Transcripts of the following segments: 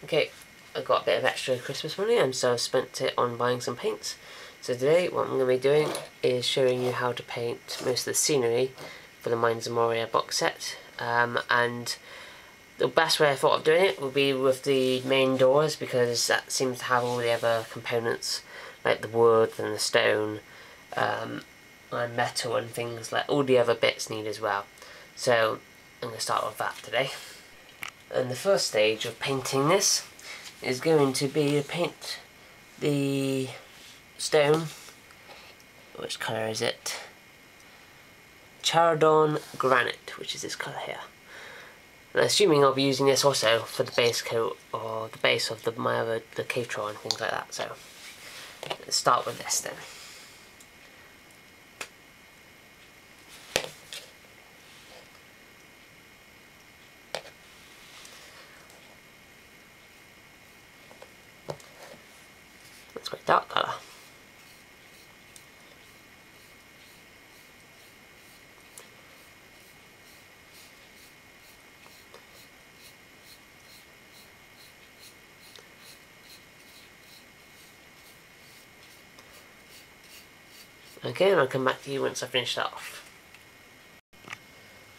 Okay, I got a bit of extra Christmas money and so I've spent it on buying some paints. So today what I'm going to be doing is showing you how to paint most of the scenery for the Mines of Moria box set. And the best way I thought of doing it would be with the main doors, because that seems to have all the other components like the wood and the stone and metal and things, like all the other bits need as well. So I'm going to start with that today. And the first stage of painting this is going to be to paint the stone. Which colour is it? Charadon Granite, which is this colour here. And assuming I'll be using this also for the base coat or the base of the cave troll and things like that. So let's start with this then. That's quite dark colour. Okay, and I'll come back to you once I've finished that off.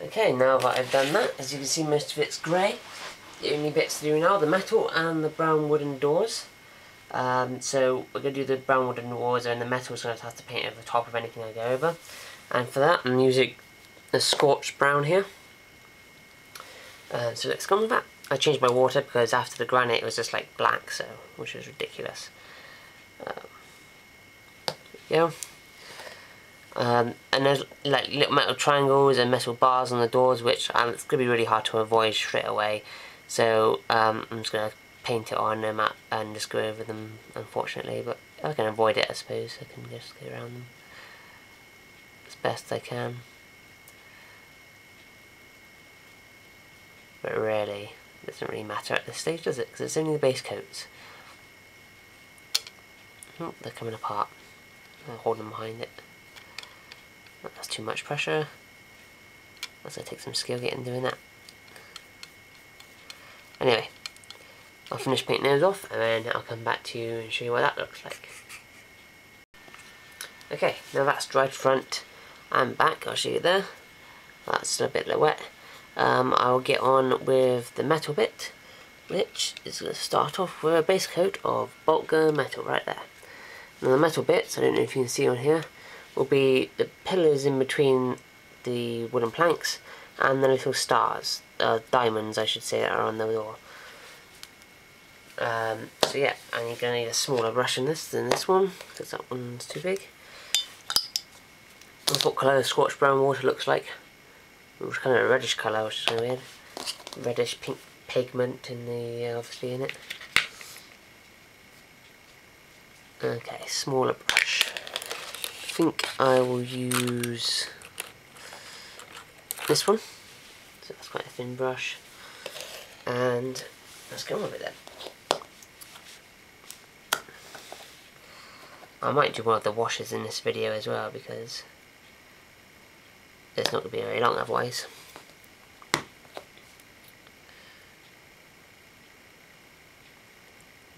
Okay, now that I've done that, as you can see most of it's grey. The only bits to do now are the metal and the brown wooden doors. So we're going to do the brown wooden doors, and the metal is going to have to paint over the top of anything I go over. And for that I'm using the scorched brown here. So let's go on with that. I changed my water because after the granite it was just like black, so which was ridiculous. There we go. And there's like little metal triangles and metal bars on the doors, which it's going to be really hard to avoid straight away. So I'm just going to paint it on them and just go over them, unfortunately. But I can avoid it, I suppose. I can just go around them as best I can. But really, it doesn't really matter at this stage, does it? Because it's only the base coats. Oh, they're coming apart. I'll hold them behind it. That's too much pressure. That's going to take some skill getting doing that. Anyway, I'll finish painting those off and then I'll come back to you and show you what that looks like. Okay, now that's dried front and back. I'll show you there. That's still a bit wet. I'll get on with the metal bit, which is going to start off with a base coat of Bulker metal right there. Now the metal bits, I don't know if you can see on here, will be the pillars in between the wooden planks and the little stars, diamonds I should say, that are on the door. So yeah, and you're going to need a smaller brush in this than this one, because that one's too big. That's what colour the scorched brown water looks like. It's kind of a reddish colour, which is kind of weird. Reddish pink pigment in the obviously in it. Okay, smaller brush. I think I will use this one. So that's quite a thin brush. And let's go on with it then. I might do one of the washes in this video as well, because it's not going to be very long otherwise.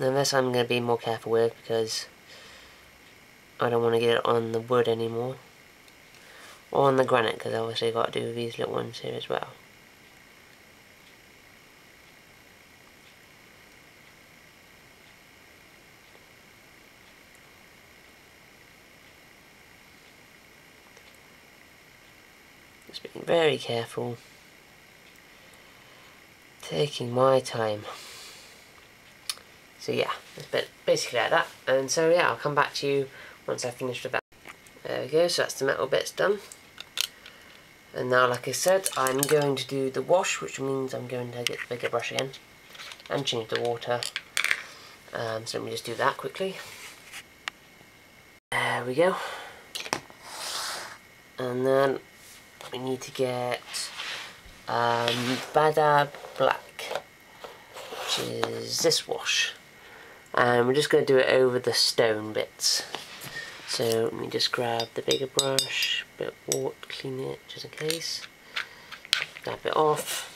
Now this I'm going to be more careful with, because I don't want to get it on the wood anymore. Or on the granite, because obviously I've got to do these little ones here as well. Just being very careful. Taking my time. So yeah, it's basically like that. And so yeah, I'll come back to you once I've finished with that. There we go, so that's the metal bits done. And now, like I said, I'm going to do the wash, which means I'm going to get the bigger brush again and change the water. So let me just do that quickly. There we go. And then we need to get Bada Black, which is this wash. And we're just going to do it over the stone bits. So let me just grab the bigger brush, bit of water, clean it just in case. Dab it off.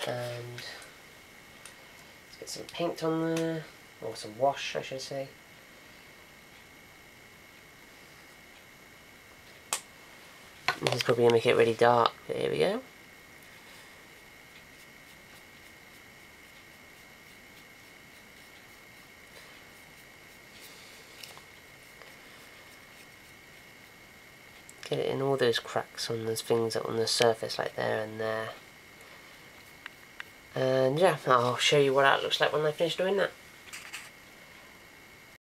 And let's get some paint on there, or some wash I should say. This is probably going to make it really dark, but here we go. Get it in all those cracks on those things on the surface, like there and there. And yeah, I'll show you what that looks like when I finish doing that.